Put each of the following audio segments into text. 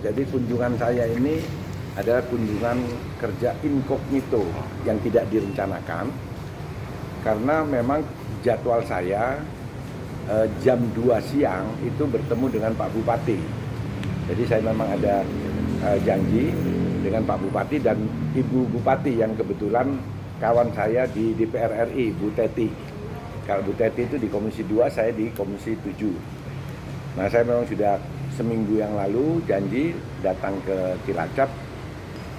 Jadi kunjungan saya ini adalah kunjungan kerja incognito yang tidak direncanakan, karena memang jadwal saya jam 2 siang itu bertemu dengan Pak Bupati. Jadi saya memang ada janji dengan Pak Bupati dan Ibu Bupati yang kebetulan kawan saya di DPR RI, Bu Teti. Kalau Bu Teti itu di Komisi 2, saya di Komisi 7. Nah, saya memang sudah seminggu yang lalu janji datang ke Cilacap.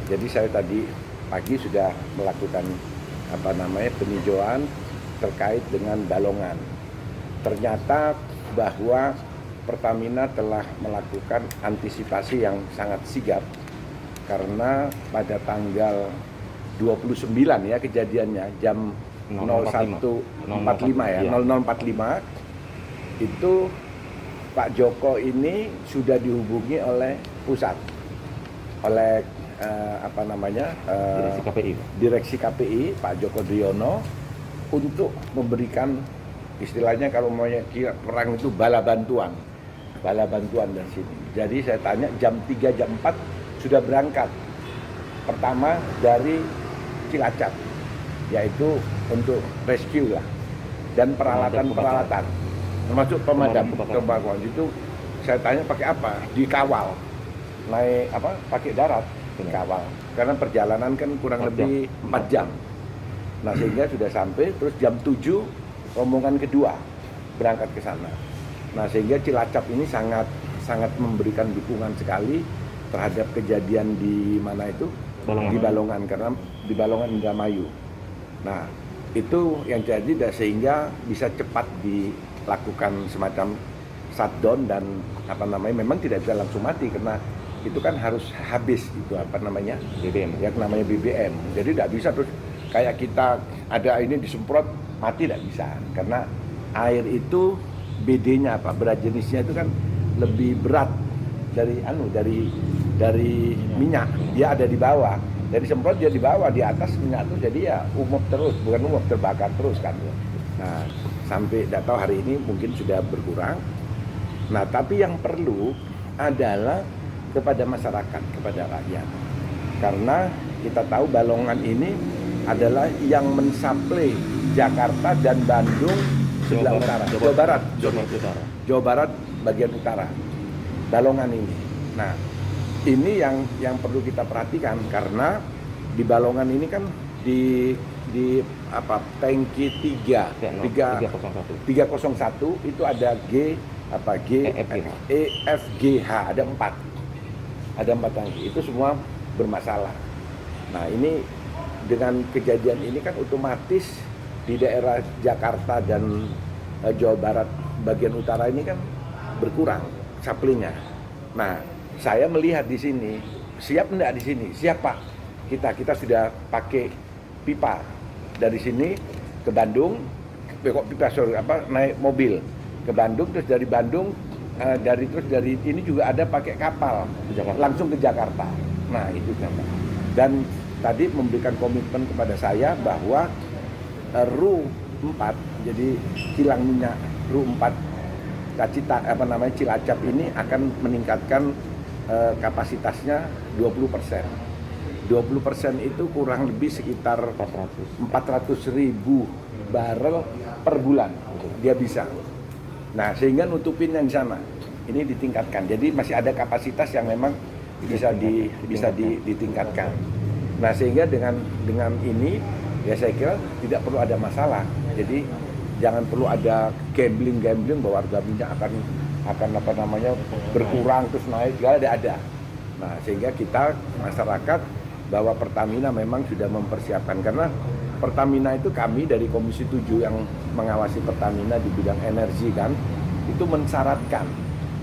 Jadi saya tadi pagi sudah melakukan peninjauan terkait dengan Balongan. Ternyata bahwa Pertamina telah melakukan antisipasi yang sangat sigap, karena pada tanggal 29 ya kejadiannya jam 01.45 ya, 00.45 itu Pak Joko ini sudah dihubungi oleh pusat, oleh Direksi KPI Pak Joko Driono untuk memberikan istilahnya kalau maunya perang itu bala bantuan dari sini. Jadi saya tanya jam 3 jam 4 sudah berangkat. Pertama dari Cilacap, yaitu untuk rescue lah dan peralatan termasuk pemadam kebakaran. Itu saya tanya pakai apa? Dikawal. Naik pakai darat dikawal. Karena perjalanan kan kurang lebih 4 jam. Nah, sehingga sudah sampai, terus jam 7 rombongan kedua berangkat ke sana. Nah, sehingga Cilacap ini sangat memberikan dukungan sekali terhadap kejadian di mana itu, di Balongan, karena di Balongan Indramayu. Nah, itu yang jadi sehingga bisa cepat dilakukan semacam shutdown dan memang tidak bisa langsung mati, karena itu kan harus habis itu BBM, yang namanya BBM. Jadi tidak bisa terus kayak kita ada ini disemprot mati, tidak bisa, karena air itu BD-nya berat jenisnya itu kan lebih berat dari minyak. Dia ada di bawah, dari semprot dia di bawah, di atas minyak itu jadi ya terbakar terus kan. Nah, sampai tidak tahu hari ini mungkin sudah berkurang. Nah, tapi yang perlu adalah kepada masyarakat, kepada rakyat, karena kita tahu Balongan ini adalah yang mensuplai Jakarta dan Bandung sebelah utara, Jawa Barat bagian utara, Balongan ini. Nah, ini yang perlu kita perhatikan, karena di Balongan ini kan di tangki 301 itu ada EFGH, ada 4 tangki, itu semua bermasalah. Nah, ini dengan kejadian ini kan otomatis di daerah Jakarta dan Jawa Barat bagian utara ini kan berkurang supply-nya. Nah, saya melihat di sini, siap enggak di sini? Siap, Pak. Kita sudah pakai pipa dari sini ke Bandung, naik mobil ke Bandung, terus dari Bandung dari ini juga ada pakai kapal langsung ke Jakarta. Nah, itu kan. Dan tadi memberikan komitmen kepada saya bahwa RU 4, jadi kilang minyak RU 4 Cilacap ini akan meningkatkan kapasitasnya 20%. 20% itu kurang lebih sekitar 400.000 barel per bulan dia bisa. Nah, sehingga nutupin yang di sana ini ditingkatkan. Jadi masih ada kapasitas yang memang bisa ditingkatkan. Nah, sehingga dengan ini ya saya kira tidak perlu ada masalah. Jadi jangan perlu ada gambling bahwa harga minyak akan berkurang terus naik, tidak ada. Nah, sehingga kita masyarakat bahwa Pertamina memang sudah mempersiapkan, karena Pertamina itu kami dari Komisi 7 yang mengawasi Pertamina di bidang energi kan, itu mensyaratkan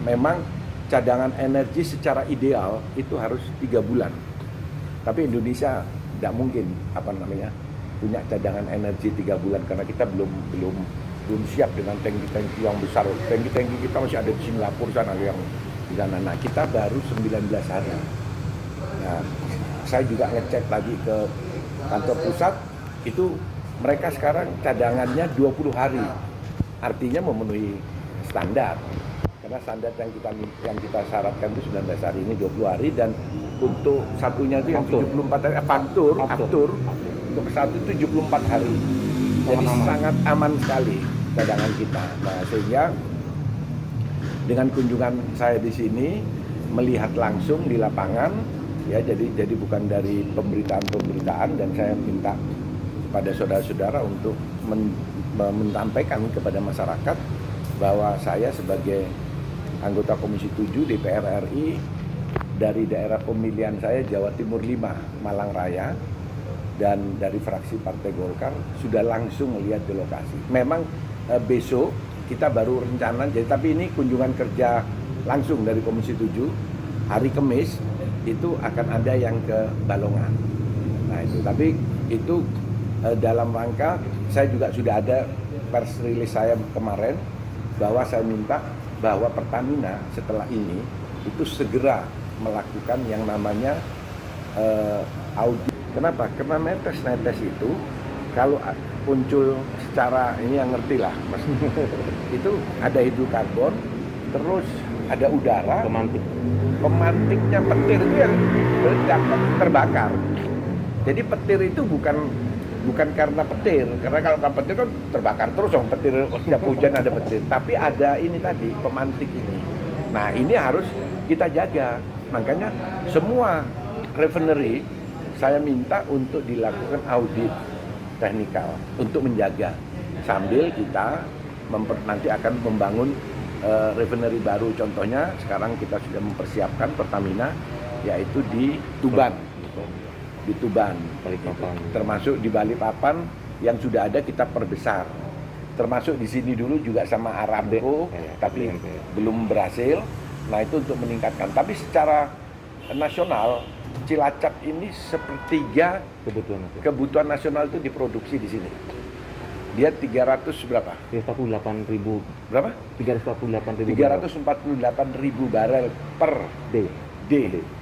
memang cadangan energi secara ideal itu harus 3 bulan. Tapi Indonesia tidak mungkin punya cadangan energi 3 bulan, karena kita belum siap dengan tangki-tangki yang besar. Tangki-tangki kita masih ada di Singapura sana yang di sana. Nah, kita baru 19 hari. Nah, saya juga ngecek lagi ke kantor pusat, itu mereka sekarang cadangannya 20 hari. Artinya memenuhi standar. Karena standar yang kita syaratkan itu 19 hari, ini 20 hari, dan untuk satunya itu yang 74 hari, faktur untuk satu itu 74 hari. Jadi sangat aman sekali cadangan kita. Nah, sehingga dengan kunjungan saya di sini melihat langsung di lapangan, ya, jadi bukan dari pemberitaan, dan saya minta pada saudara-saudara untuk menyampaikan kepada masyarakat bahwa saya sebagai anggota Komisi 7 DPR RI dari daerah pemilihan saya Jawa Timur 5, Malang Raya, dan dari fraksi Partai Golkar sudah langsung melihat di lokasi. Memang besok kita baru rencana, tapi ini kunjungan kerja langsung dari Komisi 7, hari Kamis itu akan ada yang ke Balongan. Nah itu, tapi itu dalam rangka, saya juga sudah ada press release saya kemarin bahwa saya minta bahwa Pertamina setelah ini itu segera melakukan yang namanya audit. Kenapa? Karena netes itu kalau muncul secara, ini yang ngerti lah mas, itu ada hidrokarbon, terus ada udara, pemantiknya petir itu yang terbakar. Jadi petir itu bukan karena petir, karena kalau kan petir kan terbakar terus dong, petir setiap hujan ada petir, tapi ada ini tadi, pemantik ini. Nah ini harus kita jaga, makanya semua refinery saya minta untuk dilakukan audit teknikal untuk menjaga, sambil kita nanti akan membangun refinery baru. Contohnya sekarang kita sudah mempersiapkan Pertamina, yaitu di Tuban. Di Tuban, termasuk di Balikpapan yang sudah ada kita perbesar, termasuk di sini dulu juga sama Aramco, tapi belum berhasil. Nah itu untuk meningkatkan. Tapi secara nasional Cilacap ini sepertiga kebutuhan nasional itu diproduksi di sini. Dia 300 berapa? 348.000 berapa? 348.000 barel per D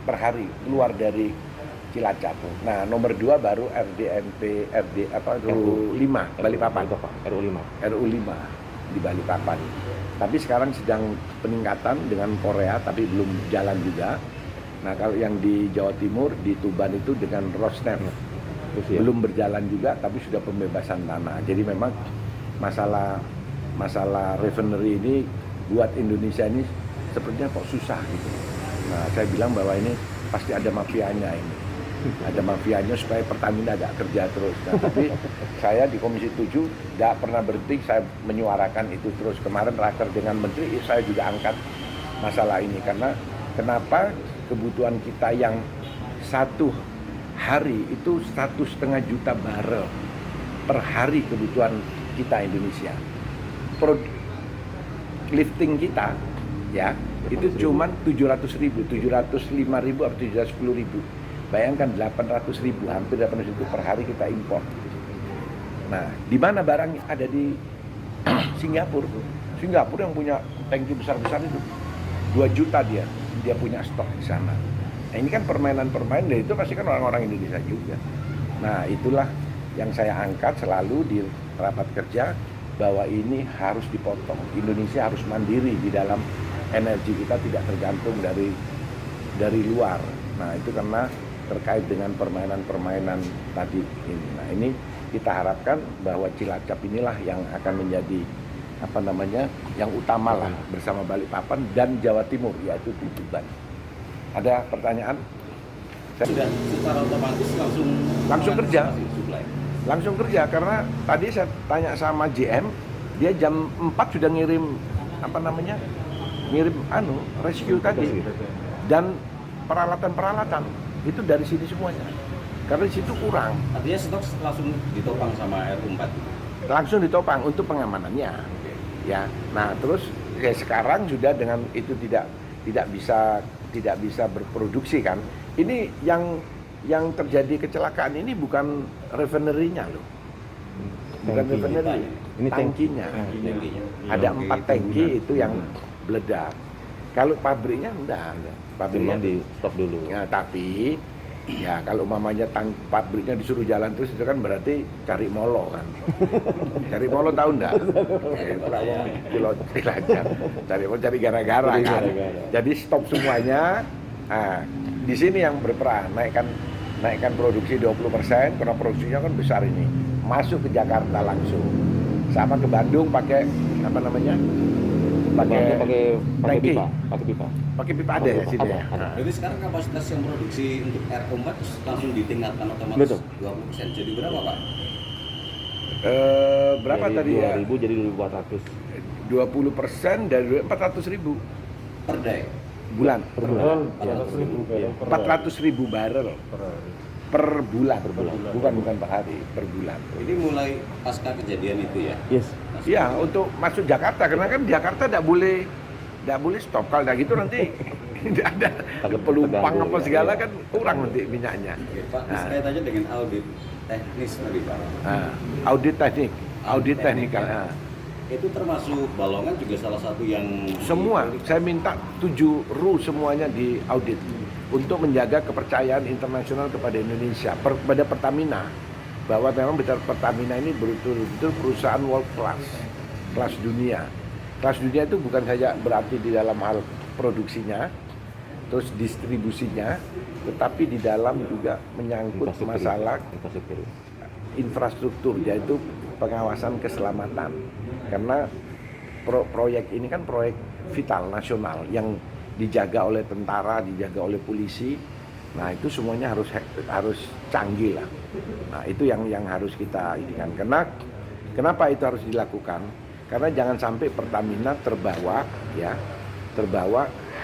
per hari keluar dari Cilacap. Nah, nomor 2 baru RU5 Balikpapan. RU5 di Balikpapan. Tapi sekarang sedang peningkatan dengan Korea, tapi belum jalan juga. Nah, kalau yang di Jawa Timur di Tuban itu dengan Rosneft belum berjalan juga, tapi sudah pembebasan tanah. Jadi memang masalah refinery ini buat Indonesia ini sepertinya kok susah gitu. Nah, saya bilang bahwa ini pasti ada mafianya ini. Ada mafianya supaya Pertamina agak kerja terus. Nah, tapi saya di Komisi 7 tidak pernah berhenti, saya menyuarakan itu terus. Kemarin raker dengan Menteri, saya juga angkat masalah ini. Karena kenapa kebutuhan kita yang satu hari itu 1,5 juta barel per hari kebutuhan kita Indonesia. Lifting kita ya itu cuman 700.000, 705.000 atau 710.000. Bayangkan 800.000, hampir 800.000 per hari kita impor. Nah, di mana barang ada di Singapura? Singapura yang punya tangki besar-besar itu 2 juta dia punya stok di sana. Nah, ini kan permainan-permainan, dan itu pasti kan orang-orang Indonesia juga. Nah, itulah yang saya angkat selalu di rapat kerja, bahwa ini harus dipotong. Indonesia harus mandiri di dalam energi kita, tidak tergantung dari luar. Nah, itu karena terkait dengan permainan-permainan tadi ini. Nah, ini kita harapkan bahwa Cilacap inilah yang akan menjadi yang utama lah bersama Balikpapan dan Jawa Timur, yaitu di Tuban. Ada pertanyaan? Sudah secara otomatis langsung kerja karena tadi saya tanya sama JM, dia jam 4 sudah ngirim rescue tadi, dan peralatan itu dari sini semuanya, karena di situ kurang. Artinya stok langsung ditopang sama RU4? Langsung ditopang untuk pengamanannya. Ya, nah terus sekarang sudah dengan itu tidak bisa berproduksi kan. Ini yang terjadi kecelakaan ini bukan refinery-nya loh, bukan refinery, ini tangkinya. Ada 4 tangki itu yang meledak. Kalau pabriknya enggak. Pabriknya di stop dulu. Ya, tapi Ya kalau umpamanya pabriknya disuruh jalan terus itu kan berarti cari molo kan. Cari molo tahu enggak? Pilot aja. Cari gara-gara kan. Jadi stop semuanya. Nah, di sini yang berperan naikkan produksi 20% karena produksinya kan besar ini. Masuk ke Jakarta langsung. Sama ke Bandung pakai apa namanya? Pakai pakai pipa. Pakai pipa ada ya sini ya. Jadi sekarang kapasitas yang produksi untuk R4 langsung ditingkatkan otomatis. Betul. 20%. Jadi berapa Pak? Berapa Dari tadi ya? 2.000 jadi 2.400 20% dari 400.000 per bulan. per bulan. 400.000 barrel per bulan. Bukan per hari, per bulan. Ini mulai pasca kejadian itu ya? Yes. Iya, untuk masuk Jakarta karena kan Jakarta tidak boleh stop kalau gitu nanti tidak ada pelumpang terganggu, apa ya, segala iya. kan kurang nanti minyaknya. Oke, Pak, terkait aja dengan audit teknis tadi Pak. Audit teknik, audit teknikal. Itu termasuk Balongan juga salah satu yang Semua, saya minta 7 RU semuanya di audit untuk menjaga kepercayaan internasional kepada Indonesia, kepada Pertamina, bahwa memang betul Pertamina ini betul-betul perusahaan world class, kelas dunia. Kelas dunia itu bukan saja berarti di dalam hal produksinya, terus distribusinya, tetapi di dalam juga menyangkut masalah infrastruktur, yaitu pengawasan keselamatan. Karena proyek ini kan proyek vital nasional yang dijaga oleh tentara, dijaga oleh polisi. Nah itu semuanya harus canggih lah. Nah itu yang harus kita inikan. Kenapa itu harus dilakukan? Karena jangan sampai Pertamina terbawa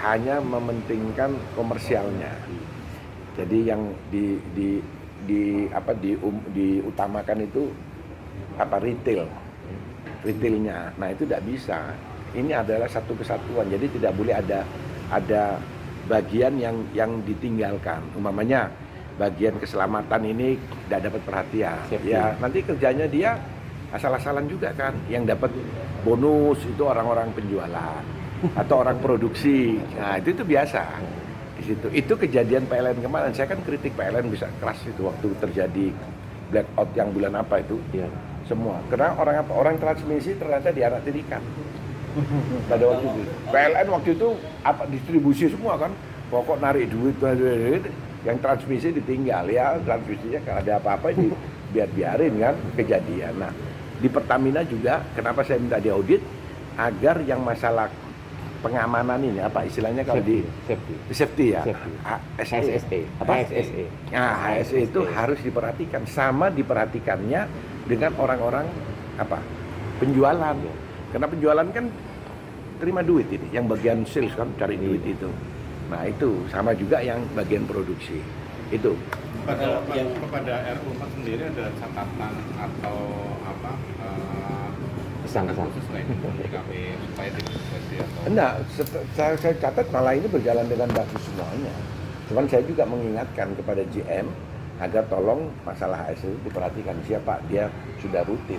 hanya mementingkan komersialnya. Jadi yang diutamakan itu retailnya. Nah itu tidak bisa. Ini adalah satu kesatuan. Jadi tidak boleh ada bagian yang ditinggalkan. Umpamanya bagian keselamatan ini tidak dapat perhatian. Ya nanti kerjanya dia asal-asalan juga kan. Yang dapat bonus itu orang-orang penjualan atau orang produksi. Nah itu biasa. Di situ. Itu kejadian PLN kemarin. Saya kan kritik PLN bisa keras itu waktu terjadi blackout yang bulan apa itu. Iya. Semua. Karena orang transmisi ternyata dianak-tirikan. Pada waktu itu. PLN waktu itu distribusi semua kan. Pokok narik duit, yang transmisi ditinggal ya. Transmisinya kalau ada apa-apa biarin kan kejadian. Nah, di Pertamina juga kenapa saya minta diaudit agar yang masalah pengamanan ini apa istilahnya kalau safety ya. HSE. HSE. Nah, HSE itu harus diperhatikan sama diperhatikannya dengan orang-orang penjualan. Karena penjualan kan terima duit ini, yang bagian sales kan cari duit itu. Nah itu sama juga yang bagian produksi itu. Kepada RU4 sendiri ada catatan atau Pesan. khusus di KPI supaya tidak terjadi atau? Enggak, saya catat malah ini berjalan dengan bagus semuanya. Cuman saya juga mengingatkan kepada GM agar tolong masalah HSE diperhatikan. Siapa dia sudah rutin.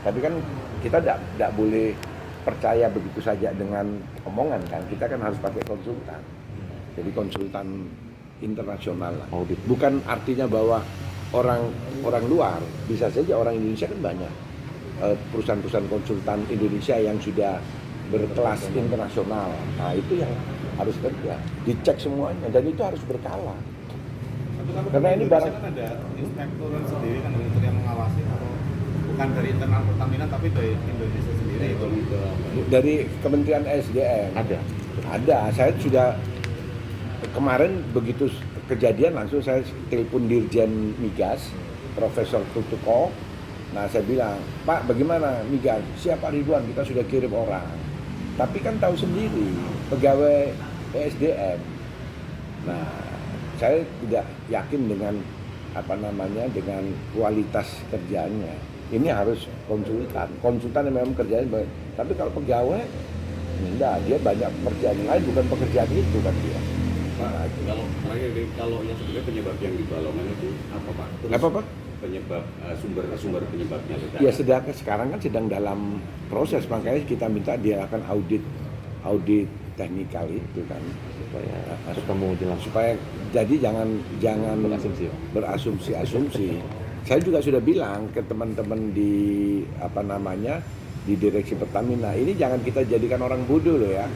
Tapi kan kita tidak boleh percaya begitu saja dengan omongan kan. Kita kan harus pakai konsultan. Jadi konsultan internasional lah. Audit. Bukan artinya bahwa orang luar, bisa saja orang Indonesia kan banyak. Perusahaan-perusahaan konsultan Indonesia yang sudah berkelas internasional. Nah itu yang harus kerja. Dicek semuanya dan itu harus berkala. Karena ini barang kan ada inspektur sendiri kan yang mengawasi atau bukan dari internal Pertamina tapi dari Indonesia sendiri itu dari Kementerian SDM ada. Saya sudah kemarin begitu kejadian langsung saya telepon Dirjen Migas Profesor Tutuko. Nah saya bilang, Pak bagaimana Migas? Siap Pak Ridwan, kita sudah kirim orang. Tapi kan tahu sendiri pegawai SDM. Nah saya tidak yakin dengan dengan kualitas kerjanya. Ini harus konsultan yang memang kerjanya baik. Tapi kalau pegawai, enggak, dia banyak pekerjaan lain, bukan pekerjaan itu kan dia. Pak, kalau yang sebenarnya penyebab yang di Balongan itu apa Pak? Apa? Penyebab sumber penyebabnya ledakan. Ya sekarang kan sedang dalam proses, makanya kita minta dia akan audit teknikal itu kan. supaya ketemu di langsung Supaya jadi jangan berasumsi. berasumsi-asumsi. Saya juga sudah bilang ke teman-teman di di direksi Pertamina, ini jangan kita jadikan orang bodoh loh ya.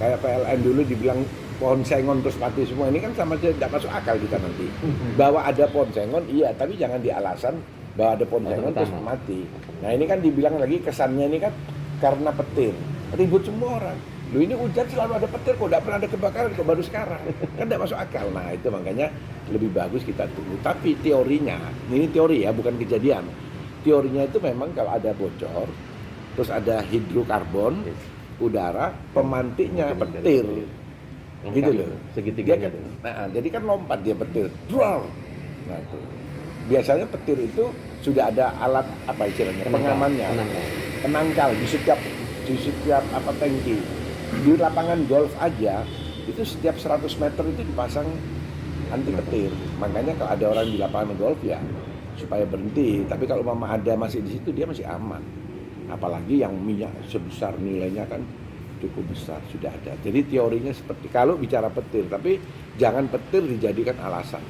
Kayak PLN dulu dibilang pohon sengon terus mati semua, ini kan sama saja tidak masuk akal kita nanti. Bahwa ada pohon sengon, iya, tapi jangan di alasan bahwa ada pohon sengon terus mati. Nah ini kan dibilang lagi kesannya ini kan karena petir, ribut semua orang. Loh ini hujan selalu ada petir, kok tidak pernah ada kebakaran, kok baru sekarang? Kan tidak masuk akal. Nah itu makanya lebih bagus kita tunggu. Tapi teorinya, ini teori ya, bukan kejadian. Teorinya itu memang kalau ada bocor, terus ada hidrokarbon, udara, pemantiknya petir. Gitu loh. Segitiganya. Nah, jadi kan lompat dia petir. Drar. Nah itu. Biasanya petir itu sudah ada alat apa istilahnya, pengamannya. Penangkal di setiap tangki. Di lapangan golf aja itu setiap 100 meter itu dipasang anti petir. Makanya kalau ada orang di lapangan golf ya supaya berhenti. Tapi kalau mama ada masih di situ dia masih aman. Apalagi yang minyak sebesar nilainya kan cukup besar sudah ada. Jadi teorinya seperti kalau bicara petir, tapi jangan petir dijadikan alasan.